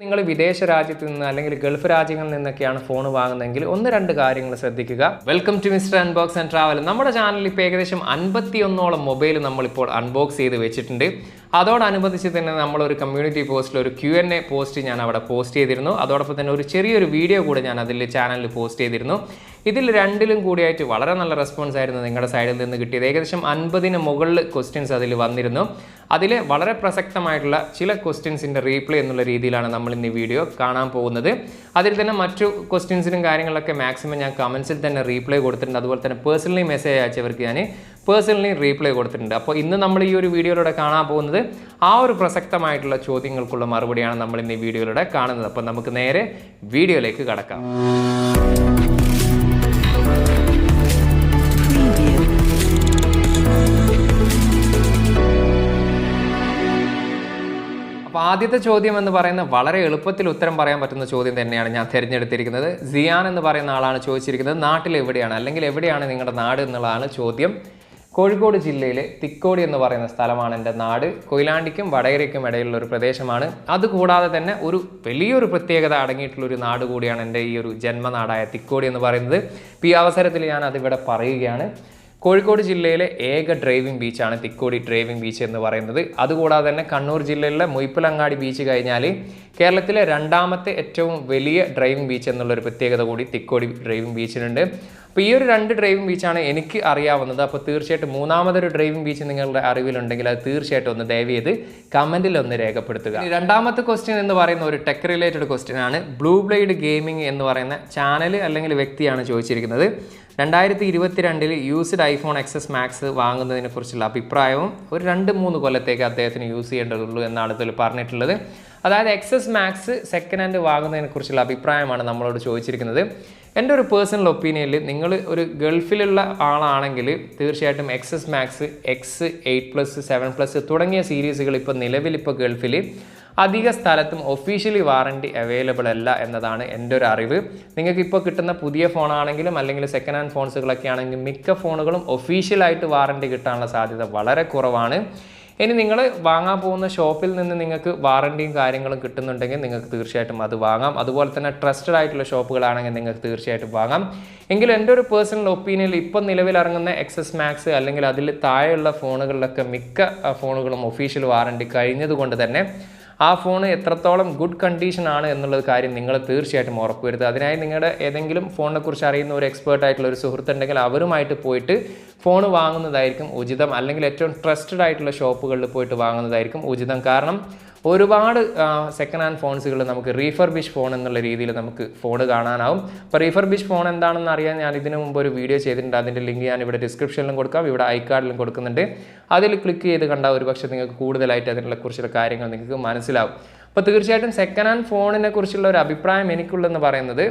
നിങ്ങൾ വിദേശ രാജ്യത്ത് നിന്ന് അല്ലെങ്കിൽ ഗൾഫ് രാജ്യങ്ങളിൽ നിന്നൊക്കെയാണ് ഫോൺ വാങ്ങുന്നതെങ്കിൽ ഒന്ന് രണ്ട് കാര്യങ്ങൾ ശ്രദ്ധിക്കുക. Welcome to Mister Unbox and Travel. നമ്മുടെ ചാനലിൽ ഇപ്പോൾ ഏകദേശം 51ഓളം മൊബൈൽ നമ്മളിപ്പോൾ അൺബോക്സ് ചെയ്ത് വെച്ചിട്ടുണ്ട്. അതോടനുബന്ധിച്ച് തന്നെ നമ്മളൊരു കമ്മ്യൂണിറ്റി പോസ്റ്റിൽ ഒരു Q&A പോസ്റ്റ് ഞാൻ അവിടെ പോസ്റ്റ് ചെയ്തിരുന്നു. അതോടൊപ്പം തന്നെ ഒരു ചെറിയൊരു വീഡിയോ കൂടെ ഞാൻ അതിൽ ചാനലിൽ പോസ്റ്റ് ചെയ്തിരുന്നു. ഇതിൽ രണ്ടിലും കൂടിയായിട്ട് വളരെ നല്ല റെസ്പോൺസ് ആയിരുന്നു നിങ്ങളുടെ സൈഡിൽ നിന്ന് കിട്ടിയത്. ഏകദേശം 50ന് മുകളിൽ ക്വസ്റ്റ്യൻസ് അതിൽ വന്നിരുന്നു. അതിൽ വളരെ പ്രസക്തമായിട്ടുള്ള ചില ക്വസ്റ്റ്യൻസിൻ്റെ റീപ്ലൈ എന്നുള്ള രീതിയിലാണ് നമ്മൾ ഇന്ന് ഈ വീഡിയോ കാണാൻ പോകുന്നത്. അതിൽ തന്നെ മറ്റു ക്വസ്റ്റ്യൻസിനും കാര്യങ്ങളൊക്കെ മാക്സിമം ഞാൻ കമൻസിൽ തന്നെ റീപ്ലൈ കൊടുത്തിട്ടുണ്ട്. അതുപോലെ തന്നെ പേഴ്സണലി മെസ്സേജ് അയച്ചവർക്ക് ഞാൻ പേഴ്സണലി റീപ്ലൈ കൊടുത്തിട്ടുണ്ട്. അപ്പോൾ ഇന്ന് നമ്മൾ ഈ ഒരു വീഡിയോയിലൂടെ കാണാൻ പോകുന്നത് ആ ഒരു പ്രസക്തമായിട്ടുള്ള ചോദ്യങ്ങൾക്കുള്ള മറുപടിയാണ് നമ്മൾ ഇന്ന് ഈ വീഡിയോയിലൂടെ കാണുന്നത്. അപ്പോൾ നമുക്ക് നേരെ വീഡിയോയിലേക്ക് കടക്കാം. അപ്പോൾ ആദ്യത്തെ ചോദ്യം എന്ന് പറയുന്നത് വളരെ എളുപ്പത്തിൽ ഉത്തരം പറയാൻ പറ്റുന്ന ചോദ്യം തന്നെയാണ് ഞാൻ തിരഞ്ഞെടുത്തിരിക്കുന്നത്. സിയാൻ എന്ന് പറയുന്ന ആളാണ് ചോദിച്ചിരിക്കുന്നത്. നാട്ടിൽ എവിടെയാണ് അല്ലെങ്കിൽ എവിടെയാണ് നിങ്ങളുടെ നാട് എന്നുള്ളതാണ് ചോദ്യം. കോഴിക്കോട് ജില്ലയിലെ തിക്കോടി എന്ന് പറയുന്ന സ്ഥലമാണ് എൻ്റെ നാട്. കൊയിലാണ്ടിക്കും വടകരയ്ക്കും ഇടയിലുള്ള ഒരു പ്രദേശമാണ്. അതുകൂടാതെ തന്നെ ഒരു വലിയൊരു പ്രത്യേകത അടങ്ങിയിട്ടുള്ളൊരു നാട് കൂടിയാണ് എൻ്റെ ഈ ഒരു ജന്മനാടായ തിക്കോടി എന്ന് പറയുന്നത്. ഇപ്പോൾ ഈ അവസരത്തിൽ ഞാൻ അതിവിടെ പറയുകയാണ്. കോഴിക്കോട് ജില്ലയിലെ ഏക ഡ്രൈവിംഗ് ബീച്ചാണ് തിക്കോടി ഡ്രൈവിംഗ് ബീച്ച് എന്ന് പറയുന്നത്. അതുകൂടാതെ തന്നെ കണ്ണൂർ ജില്ലയിലെ മുയ്പ്പിലങ്ങാടി ബീച്ച് കഴിഞ്ഞാൽ കേരളത്തിലെ രണ്ടാമത്തെ ഏറ്റവും വലിയ ഡ്രൈവിംഗ് ബീച്ച് എന്നുള്ളൊരു പ്രത്യേകത കൂടി തിക്കോടി ഡ്രൈവിംഗ് ബീച്ചിനുണ്ട്. അപ്പോൾ ഈ ഒരു രണ്ട് ഡ്രൈവിംഗ് ബീച്ചാണ് എനിക്ക് അറിയാവുന്നത്. അപ്പോൾ തീർച്ചയായിട്ടും മൂന്നാമതൊരു ഡ്രൈവിംഗ് ബീച്ച് നിങ്ങളുടെ അറിവിലുണ്ടെങ്കിൽ അത് തീർച്ചയായിട്ടും ഒന്ന് ദയവ് ചെയ്ത് കമൻറ്റിൽ ഒന്ന് രേഖപ്പെടുത്തുക. രണ്ടാമത്തെ ക്വസ്റ്റ്യൻ എന്ന് പറയുന്ന ഒരു ടെക് റിലേറ്റഡ് ക്വസ്റ്റ്യൻ ആണ്. ബ്ലൂ ബ്ലേഡ് ഗെയിമിംഗ് എന്ന് പറയുന്ന ചാനൽ അല്ലെങ്കിൽ വ്യക്തിയാണ് ചോദിച്ചിരിക്കുന്നത്. 2022 യൂസ്ഡ് ഐഫോൺ XS Max വാങ്ങുന്നതിനെ കുറിച്ചുള്ള അഭിപ്രായവും ഒരു 2-3 കൊല്ലത്തേക്ക് അദ്ദേഹത്തിന് യൂസ് ചെയ്യേണ്ടതുള്ളൂ എന്നാണ് ഇതിൽ പറഞ്ഞിട്ടുള്ളത്. അതായത് XS Max സെക്കൻഡ് ഹാൻഡ് വാങ്ങുന്നതിനെ കുറിച്ചുള്ള അഭിപ്രായമാണ് നമ്മളോട് ചോദിച്ചിരിക്കുന്നത്. എൻ്റെ ഒരു പേഴ്സണൽ ഒപ്പീനിയനിൽ നിങ്ങൾ ഒരു ഗൾഫിലുള്ള ആളാണെങ്കിൽ തീർച്ചയായിട്ടും XS Max, X8 Plus, 7 Plus തുടങ്ങിയ സീരീസുകൾ ഇപ്പോൾ നിലവിൽ ഗൾഫിൽ അധിക സ്ഥലത്തും ഒഫീഷ്യലി വാറണ്ടി അവൈലബിൾ അല്ല എന്നതാണ് എൻ്റെ ഒരു അറിവ്. നിങ്ങൾക്ക് ഇപ്പോൾ കിട്ടുന്ന പുതിയ ഫോണാണെങ്കിലും അല്ലെങ്കിൽ സെക്കൻഡ് ഹാൻഡ് ഫോൺസുകളൊക്കെ ആണെങ്കിലും മിക്ക ഫോണുകളും ഒഫീഷ്യലായിട്ട് വാറണ്ടി കിട്ടാനുള്ള സാധ്യത വളരെ കുറവാണ്. ഇനി നിങ്ങൾ വാങ്ങാൻ പോകുന്ന ഷോപ്പിൽ നിന്ന് നിങ്ങൾക്ക് വാറണ്ടിയും കാര്യങ്ങളും കിട്ടുന്നുണ്ടെങ്കിൽ നിങ്ങൾക്ക് തീർച്ചയായിട്ടും അത് വാങ്ങാം. അതുപോലെ തന്നെ ട്രസ്റ്റഡ് ആയിട്ടുള്ള ഷോപ്പുകളാണെങ്കിൽ നിങ്ങൾക്ക് തീർച്ചയായിട്ടും വാങ്ങാം. എങ്കിലും എൻ്റെ ഒരു പേഴ്സണൽ ഒപ്പീനിയനിൽ ഇപ്പം നിലവിലിറങ്ങുന്ന XS Max അല്ലെങ്കിൽ അതിൽ താഴെയുള്ള ഫോണുകളിലൊക്കെ മിക്ക ഫോണുകളും ഒഫീഷ്യൽ വാറണ്ടി കഴിഞ്ഞതുകൊണ്ട് തന്നെ ആ ഫോൺ എത്രത്തോളം ഗുഡ് കണ്ടീഷൻ ആണ് എന്നുള്ള കാര്യം നിങ്ങൾ തീർച്ചയായിട്ടും ഉറപ്പുവരുത്തുക. അതിനായി നിങ്ങളുടെ ഏതെങ്കിലും ഫോണിനെ കുറിച്ച് അറിയുന്ന ഒരു എക്സ്പേർട്ട് ആയിട്ടുള്ള ഒരു സുഹൃത്തുണ്ടെങ്കിൽ അവരുമായിട്ട് പോയിട്ട് ഫോൺ വാങ്ങുന്നതായിരിക്കും ഉചിതം. അല്ലെങ്കിൽ ഏറ്റവും ട്രസ്റ്റഡ് ആയിട്ടുള്ള ഷോപ്പുകളിൽ പോയിട്ട് വാങ്ങുന്നതായിരിക്കും ഉചിതം. കാരണം ഒരുപാട് സെക്കൻഡ് ഹാൻഡ് ഫോൺസുകൾ നമുക്ക് റീഫർബിഷ് ഫോൺ എന്നുള്ള രീതിയിൽ നമുക്ക് ഫോൺ കാണാനാവും. അപ്പോൾ റീഫർബിഷ് ഫോൺ എന്താണെന്ന് അറിയാൻ ഞാൻ ഇതിനു മുമ്പ് ഒരു വീഡിയോ ചെയ്തിട്ടുണ്ട്. അതിൻ്റെ ലിങ്ക് ഞാൻ ഇവിടെ ഡിസ്ക്രിപ്ഷനിലും കൊടുക്കാം, ഇവിടെ ഐകാർഡിലും കൊടുക്കുന്നുണ്ട്. അതിൽ ക്ലിക്ക് ചെയ്ത് കണ്ടാൽ ഒരുപക്ഷെ നിങ്ങൾക്ക് കൂടുതലായിട്ട് അതിനെ കുറിച്ചുള്ള കാര്യങ്ങൾ നിങ്ങൾക്ക് മനസ്സിലാവും. അപ്പോൾ തീർച്ചയായിട്ടും സെക്കൻഡ് ഹാൻഡ് ഫോണിനെ കുറിച്ചുള്ള ഒരു അഭിപ്രായം എനിക്കുള്ളതെന്ന് പറയുന്നത്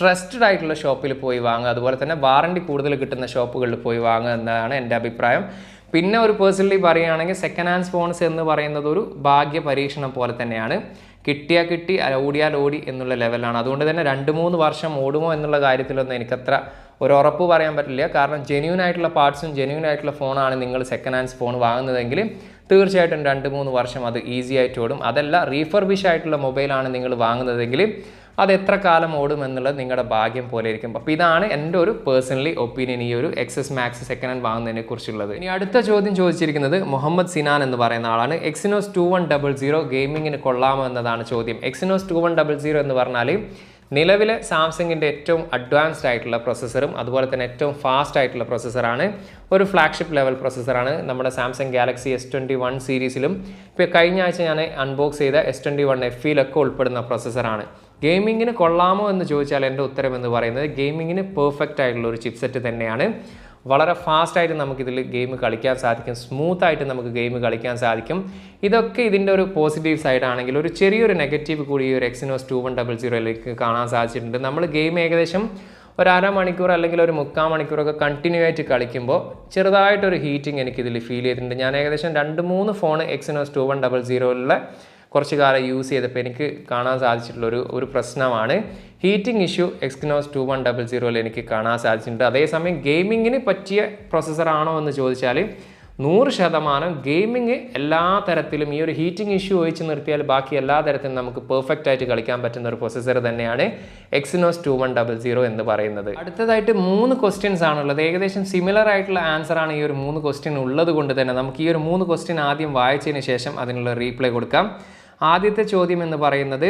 ട്രസ്റ്റഡ് ആയിട്ടുള്ള ഷോപ്പിൽ പോയി വാങ്ങുക, അതുപോലെ തന്നെ വാറണ്ടി കൂടുതൽ കിട്ടുന്ന ഷോപ്പുകളിൽ പോയി വാങ്ങുക എന്നതാണ് എൻ്റെ അഭിപ്രായം. പിന്നെ ഒരു പേഴ്സണലി പറയുകയാണെങ്കിൽ സെക്കൻഡ് ഹാൻഡ് ഫോൺസ് എന്ന് പറയുന്നത് ഒരു ഭാഗ്യ പരീക്ഷണം പോലെ തന്നെയാണ്. കിട്ടിയാൽ കിട്ടി, ഓടിയാൽ ഓടി എന്നുള്ള ലെവലാണ്. അതുകൊണ്ട് തന്നെ 2-3 വർഷം ഓടുമോ എന്നുള്ള കാര്യത്തിലൊന്നും എനിക്കത്ര ഒരു ഉറപ്പ് പറയാൻ പറ്റില്ല. കാരണം ജെന്യൂൻ ആയിട്ടുള്ള പാർട്സും ജെന്യൂൻ ആയിട്ടുള്ള ഫോണാണ് നിങ്ങൾ സെക്കൻഡ് ഹാൻഡ് ഫോൺ വാങ്ങുന്നതെങ്കിൽ തീർച്ചയായിട്ടും 2-3 വർഷം അത് ഈസി ആയിട്ട് ഓടും. അതല്ല റീഫർബിഷ് ആയിട്ടുള്ള മൊബൈലാണ് നിങ്ങൾ വാങ്ങുന്നതെങ്കിൽ അത് എത്ര കാലം ഓടും എന്നുള്ളത് നിങ്ങളുടെ ഭാഗ്യം പോലെ ഇരിക്കും. അപ്പോൾ ഇതാണ് എൻ്റെ ഒരു പേഴ്സണലി ഒപ്പീനിയൻ ഈ ഒരു XS Max സെക്കൻഡ് ഹാൻഡ് വാങ്ങുന്നതിനെ കുറിച്ചുള്ളത്. ഇനി അടുത്ത ചോദ്യം ചോദിച്ചിരിക്കുന്നത് മുഹമ്മദ് സിനാൻ എന്ന് പറയുന്ന ആളാണ്. Exynos 2100 ഗെയിമിങ്ങിന് കൊള്ളാമോ എന്നതാണ് ചോദ്യം. Exynos 2100 എന്ന് പറഞ്ഞാൽ നിലവിലെ സാംസങ്ങിൻ്റെ ഏറ്റവും അഡ്വാൻസ്ഡ് ആയിട്ടുള്ള പ്രൊസസ്സറും അതുപോലെ തന്നെ ഏറ്റവും ഫാസ്റ്റ് ആയിട്ടുള്ള പ്രൊസസ്സറാണ്. ഒരു ഫ്ലാഗ്ഷിപ്പ് ലെവൽ പ്രൊസസ്സറാണ്. നമ്മുടെ സാംസങ് ഗാലക്സി S21 സീരീസിലും ഇപ്പോൾ കഴിഞ്ഞ ആഴ്ച ഞാൻ അൺബോക്സ് ചെയ്ത S21 FEയിലൊക്കെ ഉൾപ്പെടുന്ന പ്രൊസസ്സറാണ്. ഗെയിമിങ്ങിന് കൊള്ളാമോ എന്ന് ചോദിച്ചാൽ എൻ്റെ ഉത്തരം എന്ന് പറയുന്നത് ഗെയിമിങ്ങിന് പെർഫെക്റ്റ് ആയിട്ടുള്ള ഒരു ചിപ്സെറ്റ് തന്നെയാണ്. വളരെ ഫാസ്റ്റായിട്ട് നമുക്കിതിൽ ഗെയിം കളിക്കാൻ സാധിക്കും, സ്മൂത്തായിട്ട് നമുക്ക് ഗെയിം കളിക്കാൻ സാധിക്കും. ഇതൊക്കെ ഇതിൻ്റെ ഒരു പോസിറ്റീവ് സൈഡാണെങ്കിൽ ഒരു ചെറിയൊരു നെഗറ്റീവ് കൂടി ഈ ഒരു Exynos 2100 കാണാൻ സാധിച്ചിട്ടുണ്ട്. നമ്മൾ ഗെയിം ഏകദേശം ഒരു അരമണിക്കൂർ അല്ലെങ്കിൽ ഒരു 3/4 മണിക്കൂറൊക്കെ കണ്ടിന്യൂ ആയിട്ട് കളിക്കുമ്പോൾ ചെറുതായിട്ടൊരു ഹീറ്റിംഗ് എനിക്കിതിൽ ഫീൽ ചെയ്തിട്ടുണ്ട്. ഞാൻ ഏകദേശം 2-3 ഫോൺ Exynos 2100 കുറച്ച് കാലം യൂസ് ചെയ്തപ്പോൾ എനിക്ക് കാണാൻ സാധിച്ചിട്ടുള്ള ഒരു പ്രശ്നമാണ് ഹീറ്റിംഗ് ഇഷ്യൂ. Exynos 2100 എനിക്ക് കാണാൻ സാധിച്ചിട്ടുണ്ട്. അതേസമയം ഗെയിമിങ്ങിന് പറ്റിയ പ്രൊസസ്സറാണോ എന്ന് ചോദിച്ചാൽ 100% ഗെയിമിംഗ് എല്ലാ തരത്തിലും ഈ ഒരു ഹീറ്റിംഗ് ഇഷ്യൂ ഒഴിച്ച് നിർത്തിയാൽ ബാക്കി എല്ലാ തരത്തിലും നമുക്ക് പെർഫെക്റ്റ് ആയിട്ട് കളിക്കാൻ പറ്റുന്ന ഒരു പ്രൊസസ്സർ തന്നെയാണ് Exynos 2100 എന്ന് പറയുന്നത്. അടുത്തതായിട്ട് 3 ക്വസ്റ്റ്യൻസ് ആണുള്ളത്. ഏകദേശം സിമിലർ ആയിട്ടുള്ള ആൻസർ ആണ് ഈ ഒരു 3 ക്വസ്റ്റ്യൻ ഉള്ളത് കൊണ്ട് തന്നെ നമുക്ക് ഈ ഒരു 3 ക്വസ്റ്റ്യൻ ആദ്യം വായിച്ചതിന് ശേഷം അതിനുള്ള റീപ്ലൈ കൊടുക്കാം. ആദ്യത്തെ ചോദ്യം എന്ന് പറയുന്നത്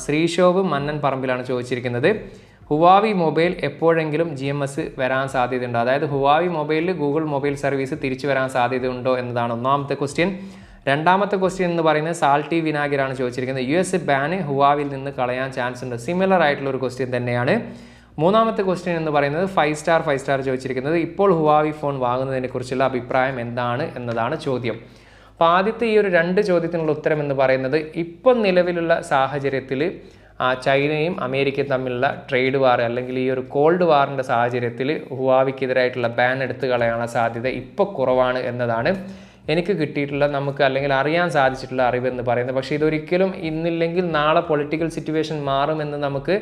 ശ്രീശോഭ് മന്നൻ പറമ്പിലാണ് ചോദിച്ചിരിക്കുന്നത്. ഹുവാവി മൊബൈൽ എപ്പോഴെങ്കിലും GMS വരാൻ സാധ്യതയുണ്ടോ? അതായത് ഹുവാവി മൊബൈലിൽ ഗൂഗിൾ മൊബൈൽ സർവീസ് തിരിച്ചു വരാൻ സാധ്യതയുണ്ടോ എന്നതാണ് ഒന്നാമത്തെ ക്വസ്റ്റ്യൻ. രണ്ടാമത്തെ ക്വസ്റ്റ്യൻ എന്ന് പറയുന്നത് സാൾട്ടി വിനാഗിറാണ് ചോദിച്ചിരിക്കുന്നത്. US ബാന് ഹുവാവിൽ നിന്ന് കളയാൻ ചാൻസ് ഉണ്ട്. സിമിലർ ആയിട്ടുള്ള ഒരു ക്വസ്റ്റ്യൻ തന്നെയാണ്. മൂന്നാമത്തെ ക്വസ്റ്റ്യൻ എന്ന് പറയുന്നത് 5 സ്റ്റാർ ചോദിച്ചിരിക്കുന്നത്. ഇപ്പോൾ ഹുവാവി ഫോൺ വാങ്ങുന്നതിനെ കുറിച്ചുള്ള അഭിപ്രായം എന്താണ് എന്നതാണ് ചോദ്യം. അപ്പോൾ ആദ്യത്തെ ഈ ഒരു 2 ചോദ്യത്തിനുള്ള ഉത്തരം എന്ന് പറയുന്നത് ഇപ്പം നിലവിലുള്ള സാഹചര്യത്തിൽ ചൈനയും അമേരിക്കയും തമ്മിലുള്ള ട്രേഡ് വാർ അല്ലെങ്കിൽ ഈ ഒരു കോൾഡ് വാറിൻ്റെ സാഹചര്യത്തിൽ ഹുവാവിക്കെതിരായിട്ടുള്ള ബാൻ എടുത്തു കളയാനുള്ള സാധ്യത ഇപ്പോൾ കുറവാണ് എന്നതാണ് എനിക്ക് കിട്ടിയിട്ടുള്ള നമുക്ക് അല്ലെങ്കിൽ അറിയാൻ സാധിച്ചിട്ടുള്ള അറിവെന്ന് പറയുന്നത്. പക്ഷേ ഇതൊരിക്കലും ഇന്നില്ലെങ്കിൽ നാളെ പൊളിറ്റിക്കൽ സിറ്റുവേഷൻ മാറുമെന്ന് നമുക്ക്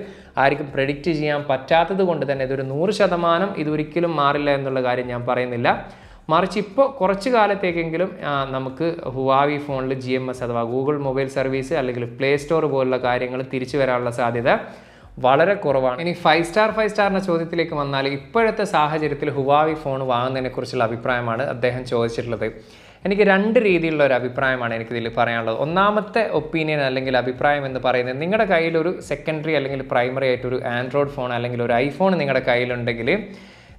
ആർക്കും പ്രെഡിക്റ്റ് ചെയ്യാൻ പറ്റാത്തത് കൊണ്ട് തന്നെ ഇതൊരു 100% ഇതൊരിക്കലും മാറില്ല എന്നുള്ള കാര്യം ഞാൻ പറയുന്നില്ല. മറിച്ച് ഇപ്പോൾ കുറച്ച് കാലത്തേക്കെങ്കിലും നമുക്ക് ഹുവാവി ഫോണിൽ GMS അഥവാ ഗൂഗിൾ മൊബൈൽ സർവീസ് അല്ലെങ്കിൽ പ്ലേ സ്റ്റോർ പോലുള്ള കാര്യങ്ങൾ തിരിച്ചു വരാനുള്ള സാധ്യത വളരെ കുറവാണ്. ഇനി 5 സ്റ്റാറിൻ്റെ ചോദ്യത്തിലേക്ക് വന്നാൽ ഇപ്പോഴത്തെ സാഹചര്യത്തിൽ ഹുവാവി ഫോൺ വാങ്ങുന്നതിനെക്കുറിച്ചുള്ള അഭിപ്രായമാണ് അദ്ദേഹം ചോദിച്ചിട്ടുള്ളത്. എനിക്ക് 2 രീതിയിലുള്ള ഒരു അഭിപ്രായമാണ് എനിക്കിതിൽ പറയാനുള്ളത്. ഒന്നാമത്തെ ഒപ്പീനിയൻ അല്ലെങ്കിൽ അഭിപ്രായം എന്ന് പറയുന്നത് നിങ്ങളുടെ കയ്യിലൊരു സെക്കൻഡറി അല്ലെങ്കിൽ പ്രൈമറി ആയിട്ടൊരു ആൻഡ്രോയിഡ് ഫോൺ അല്ലെങ്കിൽ ഒരു ഐഫോൺ നിങ്ങളുടെ കയ്യിലുണ്ടെങ്കിൽ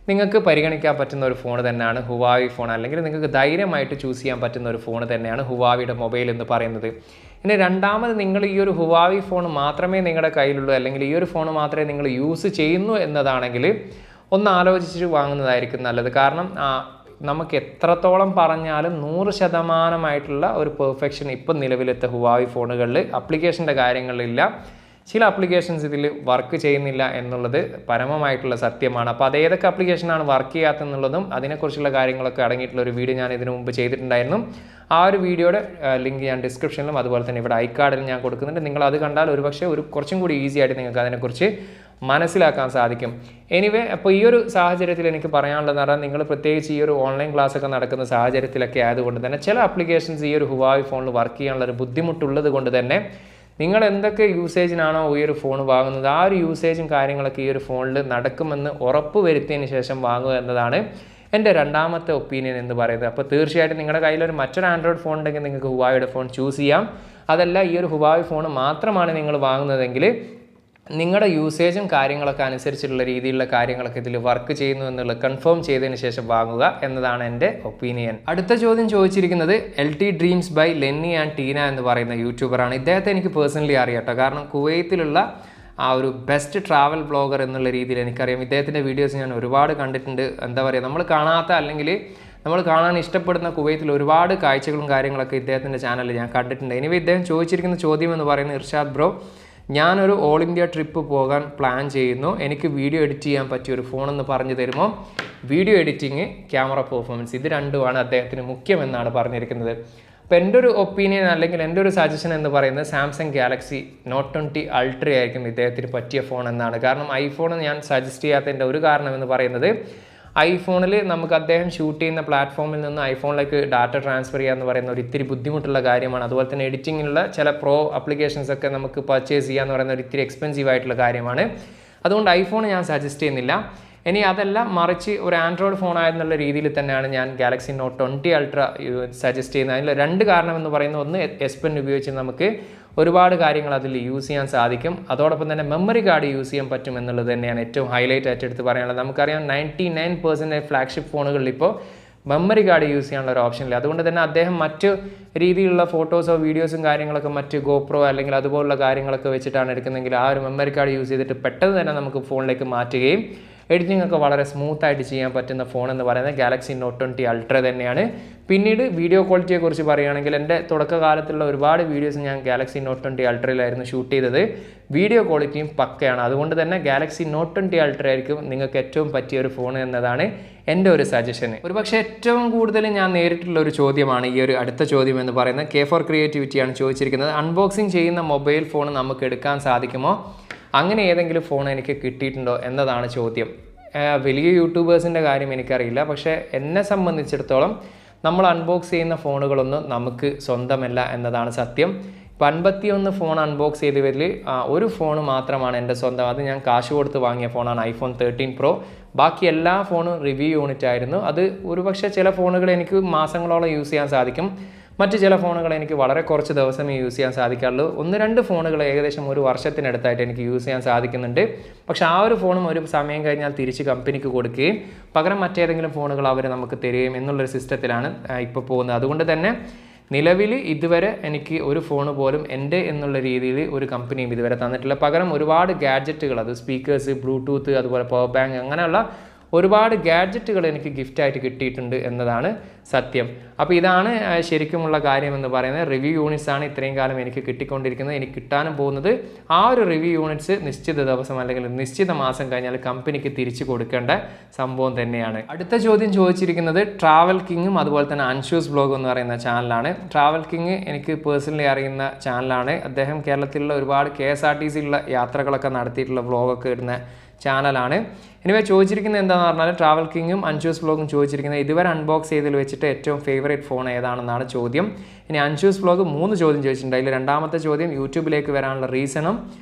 നിങ്ങൾക്ക് പരിഗണിക്കാൻ പറ്റുന്ന ഒരു ഫോൺ തന്നെയാണ് ഹുവാവി ഫോൺ, അല്ലെങ്കിൽ നിങ്ങൾക്ക് ധൈര്യമായിട്ട് ചൂസ് ചെയ്യാൻ പറ്റുന്ന ഒരു ഫോൺ തന്നെയാണ് ഹുവാവിയുടെ മൊബൈൽ എന്ന് പറയുന്നത്. ഇനി രണ്ടാമത് നിങ്ങൾ ഈ ഒരു ഹുവാവി ഫോൺ മാത്രമേ നിങ്ങളുടെ കയ്യിലുള്ളൂ അല്ലെങ്കിൽ ഈ ഒരു ഫോൺ മാത്രമേ നിങ്ങൾ യൂസ് ചെയ്യുന്നു എന്നതാണെങ്കിൽ ഒന്ന് ആലോചിച്ചിട്ട് വാങ്ങുന്നതായിരിക്കും നല്ലത്. കാരണം നമുക്ക് എത്രത്തോളം പറഞ്ഞാലും 100% ഒരു പെർഫെക്ഷൻ ഇപ്പം നിലവിലത്തെ ഹുവാവി ഫോണുകളിൽ ആപ്ലിക്കേഷൻ്റെ കാര്യങ്ങളിലില്ല. ചില ആപ്ലിക്കേഷൻസ് ഇതിൽ വർക്ക് ചെയ്യുന്നില്ല എന്നുള്ളത് പരമമായിട്ടുള്ള സത്യമാണ്. അപ്പോൾ അത് ഏതൊക്കെ ആപ്ലിക്കേഷനാണ് വർക്ക് ചെയ്യാത്തെന്നുള്ളതും അതിനെക്കുറിച്ചുള്ള കാര്യങ്ങളൊക്കെ അടങ്ങിയിട്ടുള്ള ഒരു വീഡിയോ ഞാൻ ഇതിനു മുമ്പ് ചെയ്തിട്ടുണ്ടായിരുന്നു. ആ ഒരു വീഡിയോയുടെ ലിങ്ക് ഞാൻ ഡിസ്ക്രിപ്ഷനിലും അതുപോലെ തന്നെ ഇവിടെ ഐക്കാർഡിലും ഞാൻ കൊടുക്കുന്നുണ്ട്. നിങ്ങൾ അത് കണ്ടാൽ ഒരുപക്ഷെ കുറച്ചും കൂടി ഈസി ആയിട്ട് നിങ്ങൾക്ക് അതിനെക്കുറിച്ച് മനസ്സിലാക്കാൻ സാധിക്കും. എനിവേ, അപ്പോൾ ഈ ഒരു സാഹചര്യത്തിൽ എനിക്ക് പറയാനുള്ളതെന്ന് പറഞ്ഞാൽ നിങ്ങൾ പ്രത്യേകിച്ച് ഈ ഒരു ഓൺലൈൻ ക്ലാസ്സൊക്കെ നടക്കുന്ന സാഹചര്യത്തിലൊക്കെ ആയതുകൊണ്ട് തന്നെ ചില ആപ്ലിക്കേഷൻസ് ഈ ഒരു ഹുവാവി ഫോണിൽ വർക്ക് ചെയ്യാനുള്ള ഒരു ബുദ്ധിമുട്ടുള്ളത് കൊണ്ട് തന്നെ നിങ്ങൾ എന്തൊക്കെ യൂസേജിനാണോ ഈ ഒരു ഫോൺ വാങ്ങുന്നത് ആ ഒരു യൂസേജും കാര്യങ്ങളൊക്കെ ഈ ഒരു ഫോണിൽ നടക്കുമെന്ന് ഉറപ്പ് വരുത്തിയതിന് ശേഷം വാങ്ങുക എന്നതാണ് എൻ്റെ രണ്ടാമത്തെ ഒപ്പീനിയൻ എന്ന് പറയുന്നത്. അപ്പോൾ തീർച്ചയായിട്ടും നിങ്ങളുടെ കയ്യിലൊരു മറ്റൊരു ആൻഡ്രോയിഡ് ഫോൺ ഉണ്ടെങ്കിൽ നിങ്ങൾക്ക് ഹുവാവിയുടെ ഫോൺ ചൂസ് ചെയ്യാം. അതല്ല ഈ ഒരു ഹുവാവി ഫോൺ മാത്രമാണ് നിങ്ങൾ വാങ്ങുന്നതെങ്കിൽ നിങ്ങളുടെ യൂസേജും കാര്യങ്ങളൊക്കെ അനുസരിച്ചുള്ള രീതിയിലുള്ള കാര്യങ്ങളൊക്കെ ഇതിൽ വർക്ക് ചെയ്യുന്നു എന്നുള്ളത് കൺഫേം ചെയ്തതിന് ശേഷം വാങ്ങുക എന്നതാണ് എൻ്റെ ഒപ്പീനിയൻ. അടുത്ത ചോദ്യം ചോദിച്ചിരിക്കുന്നത് LT Dreams by Lenny and Tina എന്ന് പറയുന്ന യൂട്യൂബറാണ്. ഇദ്ദേഹത്തെ എനിക്ക് പേഴ്സണലി അറിയാട്ടോ. കാരണം കുവൈത്തിലുള്ള ആ ഒരു ബെസ്റ്റ് ട്രാവൽ ബ്ലോഗർ എന്നുള്ള രീതിയിൽ എനിക്കറിയാം. ഇദ്ദേഹത്തിൻ്റെ വീഡിയോസ് ഞാൻ ഒരുപാട് കണ്ടിട്ടുണ്ട്. എന്താ പറയുക, നമ്മൾ കാണാത്ത അല്ലെങ്കിൽ നമ്മൾ കാണാൻ ഇഷ്ടപ്പെടുന്ന കുവൈത്തിൽ ഒരുപാട് കാഴ്ചകളും കാര്യങ്ങളൊക്കെ ഇദ്ദേഹത്തിൻ്റെ ചാനലിൽ ഞാൻ കണ്ടിട്ടുണ്ട്. എനിവേ ഇദ്ദേഹം ചോദിച്ചിരിക്കുന്ന ചോദ്യം എന്ന് പറയുന്നത്, ഇർഷാദ് ബ്രോ, ഞാനൊരു ഓൾ ഇന്ത്യ ട്രിപ്പ് പോകാൻ പ്ലാൻ ചെയ്യുന്നു. എനിക്ക് വീഡിയോ എഡിറ്റ് ചെയ്യാൻ പറ്റിയൊരു ഫോണെന്ന് പറഞ്ഞു തരുമോ? വീഡിയോ എഡിറ്റിങ്, ക്യാമറ പെർഫോമൻസ്, ഇത് രണ്ടുമാണ് അദ്ദേഹത്തിന് മുഖ്യമെന്നാണ് പറഞ്ഞിരിക്കുന്നത്. അപ്പോൾ എൻ്റെ ഒരു ഒപ്പീനിയൻ അല്ലെങ്കിൽ എൻ്റെ ഒരു സജഷൻ എന്ന് പറയുന്നത് സാംസങ് ഗാലക്സി നോട്ട് 20 അൾട്ര ആയിരിക്കും ഇദ്ദേഹത്തിന് പറ്റിയ ഫോൺ എന്നാണ്. കാരണം ഐഫോൺ ഞാൻ സജസ്റ്റ് ചെയ്യാത്തതിൻ്റെ ഒരു കാരണം എന്ന് പറയുന്നത് ഐഫോണിൽ നമുക്ക് അദ്ദേഹം ഷൂട്ട് ചെയ്യുന്ന പ്ലാറ്റ്ഫോമിൽ നിന്ന് ഐഫോണിലേക്ക് ഡാറ്റ ട്രാൻസ്ഫർ ചെയ്യുക എന്ന് പറയുന്ന ഒരു ഇത്തിരി ബുദ്ധിമുട്ടുള്ള കാര്യമാണ്. അതുപോലെ തന്നെ എഡിറ്റിങ്ങിലുള്ള ചില പ്രോ ആപ്ലിക്കേഷൻസ് ഒക്കെ നമുക്ക് പർച്ചേസ് ചെയ്യുക എന്ന് പറയുന്ന ഒരു ഇത്തിരി എക്സ്പെൻസീവ് ആയിട്ടുള്ള കാര്യമാണ്. അതുകൊണ്ട് ഐഫോൺ ഞാൻ സജസ്റ്റ് ചെയ്യുന്നില്ല. ഇനി അതല്ല, മറിച്ച് ഒരു ആൻഡ്രോയിഡ് ഫോൺ ആയെന്നുള്ള രീതിയിൽ തന്നെയാണ് ഞാൻ ഗാലക്സി നോട്ട് 20 അൾട്ര സജസ്റ്റ് ചെയ്യുന്നത്. അതിൽ 2 കാരണം എന്ന് പറയുന്നത്, ഒന്ന് S Pen ഉപയോഗിച്ച് നമുക്ക് ഒരുപാട് കാര്യങ്ങൾ അതിൽ യൂസ് ചെയ്യാൻ സാധിക്കും. അതോടൊപ്പം തന്നെ മെമ്മറി കാർഡ് യൂസ് ചെയ്യാൻ പറ്റും എന്നുള്ളത് തന്നെയാണ് ഏറ്റവും ഹൈലൈറ്റ് ആയിട്ട് എടുത്ത് പറയാനുള്ളത്. നമുക്കറിയാം 99% ഫ്ലാഗ്ഷിപ്പ് ഫോണുകളിൽ ഇപ്പോൾ മെമ്മറി കാർഡ് യൂസ് ചെയ്യാനുള്ള ഒരു ഓപ്ഷൻ ഇല്ല. അതുകൊണ്ട് തന്നെ അദ്ദേഹം മറ്റ് രീതിയിലുള്ള ഫോട്ടോസോ വീഡിയോസും കാര്യങ്ങളൊക്കെ മറ്റ് GoPro അല്ലെങ്കിൽ അതുപോലുള്ള കാര്യങ്ങളൊക്കെ വെച്ചിട്ടാണ് എടുക്കുന്നതെങ്കിൽ ആ ഒരു മെമ്മറി കാർഡ് യൂസ് ചെയ്തിട്ട് പെട്ടെന്ന് തന്നെ നമുക്ക് ഫോണിലേക്ക് മാറ്റുകയും എഡിറ്റിംഗ് ഒക്കെ വളരെ സ്മൂത്തായിട്ട് ചെയ്യാൻ പറ്റുന്ന ഫോൺ എന്ന് പറയുന്നത് ഗാലക്സി നോട്ട് 20 അൾട്ര തന്നെയാണ്. പിന്നീട് വീഡിയോ ക്വാളിറ്റിയെക്കുറിച്ച് പറയുകയാണെങ്കിൽ എൻ്റെ തുടക്കകാലത്തുള്ള ഒരുപാട് വീഡിയോസ് ഞാൻ ഗാലക്സി നോട്ട് 20 അൾട്രയിലായിരുന്നു ഷൂട്ട് ചെയ്തത്. വീഡിയോ ക്വാളിറ്റിയും പക്കയാണ്. അതുകൊണ്ട് തന്നെ ഗാലക്സി നോട്ട് 20 അൾട്ര ആയിരിക്കും നിങ്ങൾക്ക് ഏറ്റവും പറ്റിയ ഒരു ഫോൺ എന്നതാണ് എൻ്റെ ഒരു സജഷന്. ഒരുപക്ഷെ ഏറ്റവും കൂടുതൽ ഞാൻ നേരിട്ടുള്ള ഒരു ചോദ്യമാണ് ഈ ഒരു അടുത്ത ചോദ്യം എന്ന് പറയുന്നത്. K for Creativityയാണ് ചോദിച്ചിരിക്കുന്നത്. അൺബോക്സിങ് ചെയ്യുന്ന മൊബൈൽ ഫോൺ നമുക്ക് എടുക്കാൻ സാധിക്കുമോ? അങ്ങനെ ഏതെങ്കിലും ഫോൺ എനിക്ക് കിട്ടിയിട്ടുണ്ടോ എന്നതാണ് ചോദ്യം. വലിയ യൂട്യൂബേഴ്സിൻ്റെ കാര്യം എനിക്കറിയില്ല. പക്ഷേ എന്നെ സംബന്ധിച്ചിടത്തോളം നമ്മൾ അൺബോക്സ് ചെയ്യുന്ന ഫോണുകളൊന്നും നമുക്ക് സ്വന്തമല്ല എന്നതാണ് സത്യം. ഇപ്പോൾ 51 ഫോൺ അൺബോക്സ് ചെയ്തവരിൽ ഒരു ഫോൺ മാത്രമാണ് എൻ്റെ സ്വന്തം. അത് ഞാൻ കാശ് കൊടുത്ത് വാങ്ങിയ ഫോണാണ് iPhone 13 Pro. ബാക്കി എല്ലാ ഫോണും റിവ്യൂ യൂണിറ്റ് ആയിരുന്നു. അത് ഒരുപക്ഷെ ചില ഫോണുകൾ എനിക്ക് മാസങ്ങളോളം യൂസ് ചെയ്യാൻ സാധിക്കും, മറ്റ് ചില ഫോണുകൾ എനിക്ക് വളരെ കുറച്ച് ദിവസമേ യൂസ് ചെയ്യാൻ സാധിക്കാറുള്ളൂ. 1-2 ഫോണുകൾ ഏകദേശം ഒരു വർഷത്തിനടുത്തായിട്ട് എനിക്ക് യൂസ് ചെയ്യാൻ സാധിക്കുന്നുണ്ട്. പക്ഷേ ആ ഒരു ഫോണും ഒരു സമയം കഴിഞ്ഞാൽ തിരിച്ച് കമ്പനിക്ക് കൊടുക്കുകയും പകരം മറ്റേതെങ്കിലും ഫോണുകൾ അവർ നമുക്ക് തരികയും എന്നുള്ളൊരു സിസ്റ്റത്തിലാണ് ഇപ്പോൾ പോകുന്നത്. അതുകൊണ്ട് തന്നെ നിലവിൽ ഇതുവരെ എനിക്ക് ഒരു ഫോൺ പോലും എൻ്റെ എന്നുള്ള രീതിയിൽ ഒരു കമ്പനിയും ഇതുവരെ തന്നിട്ടില്ല. പകരം ഒരുപാട് ഗാഡ്ജറ്റുകൾ, അത് സ്പീക്കേഴ്സ്, ബ്ലൂടൂത്ത്, അതുപോലെ പവർ ബാങ്ക്, അങ്ങനെയുള്ള ഒരുപാട് ഗാഡ്ജറ്റുകൾ എനിക്ക് ഗിഫ്റ്റായിട്ട് കിട്ടിയിട്ടുണ്ട് എന്നതാണ് സത്യം. അപ്പോൾ ഇതാണ് ശരിക്കുമുള്ള കാര്യം എന്ന് പറയുന്നത്. റിവ്യൂ യൂണിറ്റ്സ് ആണ് ഇത്രയും കാലം എനിക്ക് കിട്ടിക്കൊണ്ടിരിക്കുന്നത്. എനിക്ക് കിട്ടാനും പോകുന്നത് ആ ഒരു റിവ്യൂ യൂണിറ്റ്സ് നിശ്ചിത ദിവസം അല്ലെങ്കിൽ നിശ്ചിത മാസം കഴിഞ്ഞാൽ കമ്പനിക്ക് തിരിച്ചു കൊടുക്കേണ്ട സംഭവം തന്നെയാണ്. അടുത്ത ചോദ്യം ചോദിച്ചിരിക്കുന്നത് ട്രാവൽ കിങ്ങും അതുപോലെ തന്നെ അൻഷൂസ് വ്ലോഗ് എന്ന് പറയുന്ന ചാനലാണ്. ട്രാവൽ കിങ് എനിക്ക് പേഴ്സണലി അറിയുന്ന ചാനലാണ്. അദ്ദേഹം കേരളത്തിലുള്ള ഒരുപാട് KSRTCയിലുള്ള യാത്രകളൊക്കെ നടത്തിയിട്ടുള്ള വ്ലോഗൊക്കെ ഇടുന്ന ചാനലാണ്. എനിവേ ചോദിച്ചിരിക്കുന്നത് എന്താണെന്ന് പറഞ്ഞാൽ ട്രാവൽ കിങ്ങും അൻഷൂസ് വ്ലോഗും ചോദിച്ചിരിക്കുന്നത് ഇതുവരെ അൺബോക്സ് ചെയ്തതിൽ വെച്ചിട്ട് ഏറ്റവും ഫേവറേറ്റ് ഫോൺ ഏതാണെന്നാണ് ചോദ്യം. ഇനി അൻഷൂസ് വ്ലോഗ് 3 ചോദ്യം ചോദിച്ചിട്ടുണ്ട്. അതിൽ രണ്ടാമത്തെ ചോദ്യം യൂട്യൂബിലേക്ക് വരാനുള്ള റീസണും,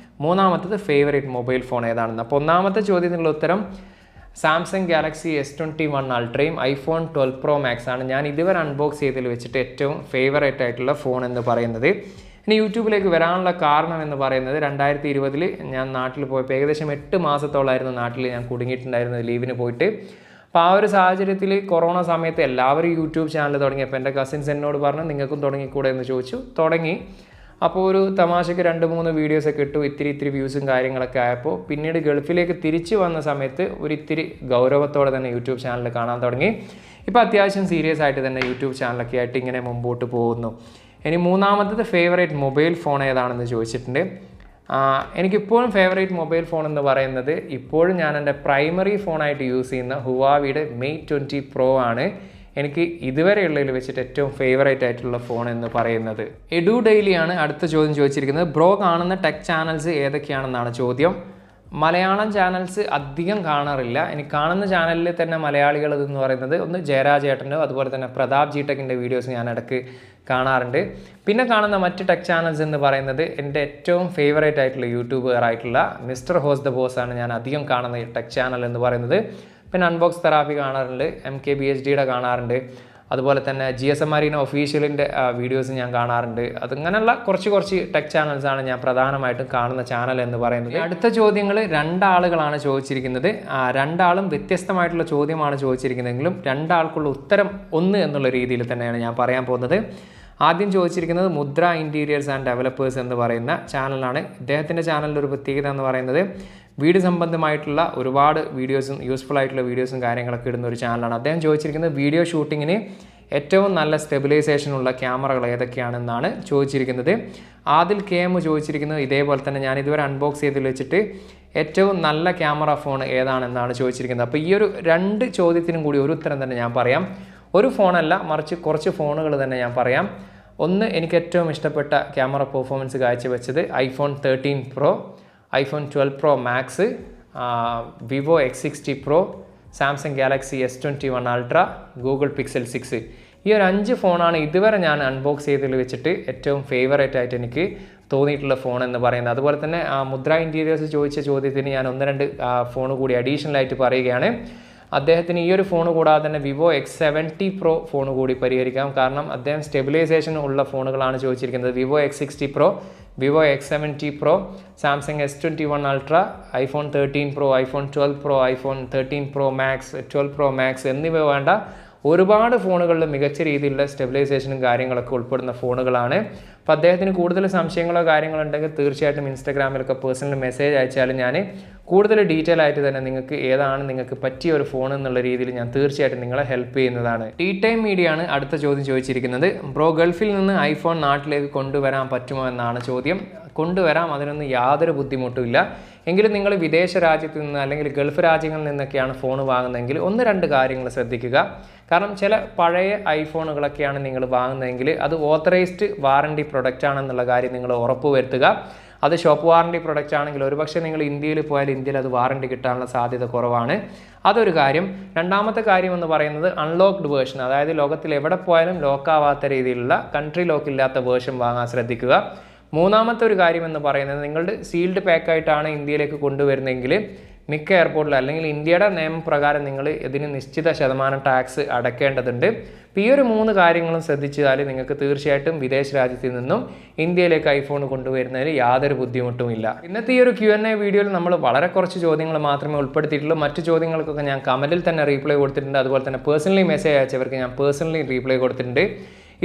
മൂന്നാമത്തത് ഫേവറേറ്റ് മൊബൈൽ ഫോൺ ഏതാണെന്ന്. അപ്പോൾ ഒന്നാമത്തെ ചോദ്യത്തിനുള്ള ഉത്തരം Samsung Galaxy S21 Ultrയും iPhone 12 Pro Max ആണ് ഞാൻ ഇതുവരെ അൺബോക്സ് ചെയ്തതിൽ വെച്ചിട്ട് ഏറ്റവും ഫേവറേറ്റ് ആയിട്ടുള്ള ഫോൺ എന്ന് പറയുന്നത്. ഇനി യൂട്യൂബിലേക്ക് വരാനുള്ള കാരണം എന്ന് പറയുന്നത് 2020 ഞാൻ നാട്ടിൽ പോയപ്പോൾ ഏകദേശം 8 മാസത്തോളമായിരുന്നു നാട്ടിൽ ഞാൻ കുടുങ്ങിയിട്ടുണ്ടായിരുന്നത് ലീവിന് പോയിട്ട്. അപ്പോൾ ആ ഒരു സാഹചര്യത്തിൽ കൊറോണ സമയത്ത് എല്ലാവരും യൂട്യൂബ് ചാനൽ തുടങ്ങിയപ്പോൾ എൻ്റെ കസിൻസ് എന്നോട് പറഞ്ഞു നിങ്ങൾക്കും തുടങ്ങിക്കൂടെ എന്ന് ചോദിച്ചു. തുടങ്ങി. അപ്പോൾ ഒരു തമാശയ്ക്ക് 2-3 വീഡിയോസൊക്കെ ഇട്ടു. ഇത്തിരി വ്യൂസും കാര്യങ്ങളൊക്കെ ആയപ്പോൾ പിന്നീട് ഗൾഫിലേക്ക് തിരിച്ചു വന്ന സമയത്ത് ഒരിത്തിരി ഗൗരവത്തോടെ തന്നെ യൂട്യൂബ് ചാനൽ കാണാൻ തുടങ്ങി. ഇപ്പോൾ അത്യാവശ്യം സീരിയസ് ആയിട്ട് തന്നെ യൂട്യൂബ് ചാനലൊക്കെ ആയിട്ട് ഇങ്ങനെ മുമ്പോട്ട് പോകുന്നു. ഇനി മൂന്നാമത്തത് ഫേവറേറ്റ് മൊബൈൽ ഫോൺ ഏതാണെന്ന് ചോദിച്ചിട്ടുണ്ട്. എനിക്കിപ്പോഴും ഫേവറേറ്റ് മൊബൈൽ ഫോൺ എന്ന് പറയുന്നത് ഇപ്പോഴും ഞാൻ എൻ്റെ പ്രൈമറി ഫോണായിട്ട് യൂസ് ചെയ്യുന്ന ഹുവാവിയുടെ Mate 20 Pro ആണ് എനിക്ക് ഇതുവരെയുള്ളതിൽ വെച്ചിട്ട് ഏറ്റവും ഫേവറേറ്റ് ആയിട്ടുള്ള ഫോൺ എന്ന് പറയുന്നത്. എഡു ഡെയിലിയാണ് അടുത്ത ചോദ്യം ചോദിച്ചിരിക്കുന്നത്. ബ്രോ കാണുന്ന ടെക് ചാനൽസ് ഏതൊക്കെയാണെന്നാണ് ചോദ്യം. മലയാളം ചാനൽസ് അധികം കാണാറില്ല. എനിക്ക് കാണുന്ന ചാനലിൽ തന്നെ മലയാളികൾ എന്ന് പറയുന്നത് ഒന്ന് ജയരാജേട്ടൻ്റെ അതുപോലെ തന്നെ പ്രതാപ് ജി ടെക്കിൻ്റെ വീഡിയോസ് ഞാൻ ഇടയ്ക്ക് കാണാറുണ്ട്. പിന്നെ കാണുന്ന മറ്റ് ടെക് ചാനൽസ് എന്ന് പറയുന്നത് എൻ്റെ ഏറ്റവും ഫേവറേറ്റ് ആയിട്ടുള്ള യൂട്യൂബറായിട്ടുള്ള മിസ്റ്റർ ഹോസ് ദ ബോസ് ആണ് ഞാൻ അധികം കാണുന്ന ടെക് ചാനൽ എന്ന് പറയുന്നത്. പിന്നെ അൺബോക്സ് തെറാപ്പി കാണാറുണ്ട്, MKBHDയുടെ കാണാറുണ്ട്, അതുപോലെ തന്നെ GSM Arena ഒഫീഷ്യലിൻ്റെ വീഡിയോസ് ഞാൻ കാണാറുണ്ട്. അതങ്ങനെയുള്ള കുറച്ച് ടെക് ചാനൽസാണ് ഞാൻ പ്രധാനമായിട്ടും കാണുന്ന ചാനൽ എന്ന് പറയുന്നത്. അടുത്ത ചോദ്യങ്ങൾ 2 ആളുകളാണ് ചോദിച്ചിരിക്കുന്നത്. 2 ആളും വ്യത്യസ്തമായിട്ടുള്ള ചോദ്യമാണ് ചോദിച്ചിരിക്കുന്നതെങ്കിലും 2 ആൾക്കുള്ള ഉത്തരം ഒന്ന് എന്നുള്ള രീതിയിൽ തന്നെയാണ് ഞാൻ പറയാൻ പോകുന്നത്. ആദ്യം ചോദിച്ചിരിക്കുന്നത് മുദ്ര ഇൻറ്റീരിയേഴ്സ് ആൻഡ് ഡെവലപ്പേഴ്സ് എന്ന് പറയുന്ന ചാനലാണ്. ഇദ്ദേഹത്തിൻ്റെ ചാനലിൻ്റെ ഒരു പ്രത്യേകത എന്ന് പറയുന്നത് വീട് സംബന്ധമായിട്ടുള്ള ഒരുപാട് വീഡിയോസും യൂസ്ഫുൾ ആയിട്ടുള്ള വീഡിയോസും കാര്യങ്ങളൊക്കെ ഇടുന്ന ഒരു ചാനലാണ്. അദ്ദേഹം ചോദിച്ചിരിക്കുന്നത് വീഡിയോ ഷൂട്ടിങ്ങിന് ഏറ്റവും നല്ല സ്റ്റെബിലൈസേഷനുള്ള ക്യാമറകൾ ഏതൊക്കെയാണെന്നാണ് ചോദിച്ചിരിക്കുന്നത്. ആദിൽ KM ചോദിച്ചിരിക്കുന്നത് ഇതേപോലെ തന്നെ ഞാൻ ഇതുവരെ അൺബോക്സ് ചെയ്ത് വെച്ചിട്ട് ഏറ്റവും നല്ല ക്യാമറ ഫോൺ ഏതാണെന്നാണ് ചോദിച്ചിരിക്കുന്നത്. അപ്പോൾ ഈ ഒരു 2 ചോദ്യത്തിനും കൂടി ഒരു ഉത്തരം തന്നെ ഞാൻ പറയാം. ഒരു ഫോണല്ല, മറിച്ച് കുറച്ച് ഫോണുകൾ തന്നെ ഞാൻ പറയാം. ഒന്ന്, എനിക്ക് ഏറ്റവും ഇഷ്ടപ്പെട്ട ക്യാമറ പെർഫോമൻസ് കാഴ്ചവെച്ചത് iPhone 13 Pro, iPhone 12 Pro Max, Vivo X60 Pro, Samsung Galaxy S21 Ultra, Google Pixel 6. ഈ ഒരു 5 ഫോണാണ് ഇതുവരെ ഞാൻ അൺബോക്സ് ചെയ്തതിൽ വെച്ചിട്ട് ഏറ്റവും ഫേവറേറ്റ് ആയിട്ട് എനിക്ക് തോന്നിയിട്ടുള്ള ഫോൺ എന്ന് പറയുന്നത്. അതുപോലെ തന്നെ മുദ്ര ഇൻറ്റീരിയേഴ്സ് ചോദിച്ച ചോദ്യത്തിന് ഞാൻ 1-2 ഫോൺ കൂടി അഡീഷണൽ ആയിട്ട് പറയുകയാണ്. അദ്ദേഹത്തിന് ഈ ഒരു ഫോൺ കൂടാതെ തന്നെ Vivo X70 Pro ഫോൺ കൂടി പരിഹരിക്കാം. കാരണം അദ്ദേഹം സ്റ്റെബിലൈസേഷൻ ഉള്ള ഫോണുകളാണ് ചോദിച്ചിരിക്കുന്നത്. Vivo X60 Pro, Vivo X70 Pro, Samsung S21 Ultra, iPhone 13 Pro, iPhone 12 Pro, iPhone 13 Pro Max, 12 Pro Max എന്നിവ വേണ്ട ഒരുപാട് ഫോണുകളിൽ മികച്ച രീതിയിലുള്ള സ്റ്റെബിലൈസേഷനും കാര്യങ്ങളൊക്കെ ഉൾപ്പെടുന്ന ഫോണുകളാണ്. അപ്പോൾ അദ്ദേഹത്തിന് കൂടുതൽ സംശയങ്ങളോ കാര്യങ്ങളോ ഉണ്ടെങ്കിൽ തീർച്ചയായിട്ടും ഇൻസ്റ്റാഗ്രാമിലൊക്കെ പേഴ്സണൽ മെസ്സേജ് അയച്ചാലും ഞാൻ കൂടുതൽ ഡീറ്റെയിൽ ആയിട്ട് തന്നെ നിങ്ങൾക്ക് ഏതാണ് നിങ്ങൾക്ക് പറ്റിയ ഒരു ഫോൺ എന്നുള്ള രീതിയിൽ ഞാൻ തീർച്ചയായിട്ടും നിങ്ങളെ ഹെൽപ്പ് ചെയ്യുന്നതാണ്. ടീ ടൈം മീഡിയ ആണ് അടുത്ത ചോദ്യം ചോദിച്ചിരിക്കുന്നത്. ബ്രോ ഗൾഫിൽ നിന്ന് ഐഫോൺ നാട്ടിലേക്ക് കൊണ്ടുവരാൻ പറ്റുമോ എന്നാണ് ചോദ്യം. കൊണ്ടുവരാം, അതിനൊന്നും യാതൊരു ബുദ്ധിമുട്ടുമില്ല. എങ്കിലും നിങ്ങൾ വിദേശ രാജ്യത്ത് നിന്ന് അല്ലെങ്കിൽ ഗൾഫ് രാജ്യങ്ങളിൽ നിന്നൊക്കെയാണ് ഫോൺ വാങ്ങുന്നതെങ്കിൽ 1-2 കാര്യങ്ങൾ ശ്രദ്ധിക്കുക. കാരണം ചില പഴയ ഐഫോണുകളൊക്കെയാണ് നിങ്ങൾ വാങ്ങുന്നതെങ്കിൽ അത് ഓത്തറൈസ്ഡ് വാറണ്ടി പ്രൊഡക്റ്റ് ആണെന്നുള്ള കാര്യം നിങ്ങൾ ഉറപ്പ് വരുത്തുക. അത് ഷോപ്പ് വാറണ്ടി പ്രൊഡക്റ്റ് ആണെങ്കിൽ ഒരുപക്ഷെ നിങ്ങൾ ഇന്ത്യയിൽ പോയാൽ ഇന്ത്യയിൽ അത് വാറണ്ടി കിട്ടാനുള്ള സാധ്യത കുറവാണ്. അതൊരു കാര്യം. രണ്ടാമത്തെ കാര്യം എന്ന് പറയുന്നത് അൺലോക്ക്ഡ് വേർഷൻ, അതായത് ലോകത്തിൽ എവിടെ പോയാലും ലോക്കാവാത്ത രീതിയിലുള്ള കൺട്രി ലോക്ക് ഇല്ലാത്ത വേർഷൻ വാങ്ങാൻ ശ്രദ്ധിക്കുക. മൂന്നാമത്തെ ഒരു കാര്യം എന്ന് പറയുന്നത് നിങ്ങളുടെ സീൽഡ് പാക്കായിട്ടാണ് ഇന്ത്യയിലേക്ക് കൊണ്ടുവരുന്നതെങ്കിൽ മിക്ക എയർപോർട്ടിലും അല്ലെങ്കിൽ ഇന്ത്യയുടെ നിയമപ്രകാരം നിങ്ങൾ ഇതിന് നിശ്ചിത ശതമാനം ടാക്സ് അടയ്ക്കേണ്ടതുണ്ട്. അപ്പോൾ ഈ ഒരു 3 കാര്യങ്ങളും ശ്രദ്ധിച്ചാൽ നിങ്ങൾക്ക് തീർച്ചയായിട്ടും വിദേശ രാജ്യത്തിൽ നിന്നും ഇന്ത്യയിലേക്ക് ഐഫോൺ കൊണ്ടുവരുന്നതിൽ യാതൊരു ബുദ്ധിമുട്ടുമില്ല. ഇന്നത്തെ ഈ ഒരു Q&A വീഡിയോയിൽ നമ്മൾ വളരെ കുറച്ച് ചോദ്യങ്ങൾ മാത്രമേ ഉൾപ്പെടുത്തിയിട്ടുള്ളൂ. മറ്റു ചോദ്യങ്ങൾക്കൊക്കെ ഞാൻ കമൻറ്റിൽ തന്നെ റീപ്ലൈ കൊടുത്തിട്ടുണ്ട്. അതുപോലെ തന്നെ പേഴ്സണലി മെസ്സേജ് അയച്ചവർക്ക് ഞാൻ പേഴ്സണലി റീപ്ലൈ കൊടുത്തിട്ടുണ്ട്.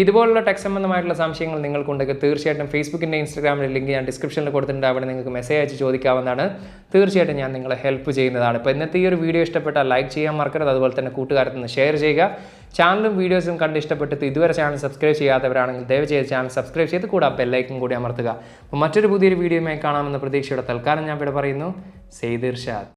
ഇതുപോലുള്ള ടെക് സംബന്ധമായിട്ടുള്ള സംശയങ്ങൾ നിങ്ങൾക്കുണ്ടെങ്കിൽ തീർച്ചയായിട്ടും ഫേസ്ബുക്കിൻ്റെ ഇൻസ്റ്റാഗ്രാമിലെ ലിങ്ക് ഞാൻ ഡിസ്ക്രിപ്ഷനിൽ കൊടുത്തിട്ടുണ്ട്. അവിടെ നിങ്ങൾക്ക് മെസ്സേജ് അയച്ച് ചോദിക്കാവുന്നതാണ്. തീർച്ചയായിട്ടും ഞാൻ നിങ്ങളെ ഹെൽപ്പ് ചെയ്യുന്നതാണ്. അപ്പോൾ ഇന്നത്തെ ഈ ഒരു വീഡിയോ ഇഷ്ടപ്പെട്ടാൽ ലൈക്ക് ചെയ്യാൻ മറക്കരുത്. അതുപോലെ തന്നെ കൂട്ടുകാർക്ക് ഒന്ന് ഷെയർ ചെയ്യുക. ചാനലും വീഡിയോസും കണ്ട് ഇഷ്ടപ്പെട്ടിട്ട് ഇതുവരെ ചാനൽ സബ്സ്ക്രൈബ് ചെയ്യാത്തവരാണെങ്കിൽ ദയവ് ചെയ്ത് ചാനൽ സബ്സ്ക്രൈബ് ചെയ്ത് കൂടെ ബെല്ലൈക്കൻ കൂടി അമർത്തുക. അപ്പോൾ മറ്റൊരു പുതിയൊരു വീഡിയോയുമായി കാണാമെന്ന പ്രതീക്ഷയോടെ തൽക്കാലം ഞാൻ ഇവിടെ പറയുന്നു. സെയ്ദ് ഇർഷാദ്.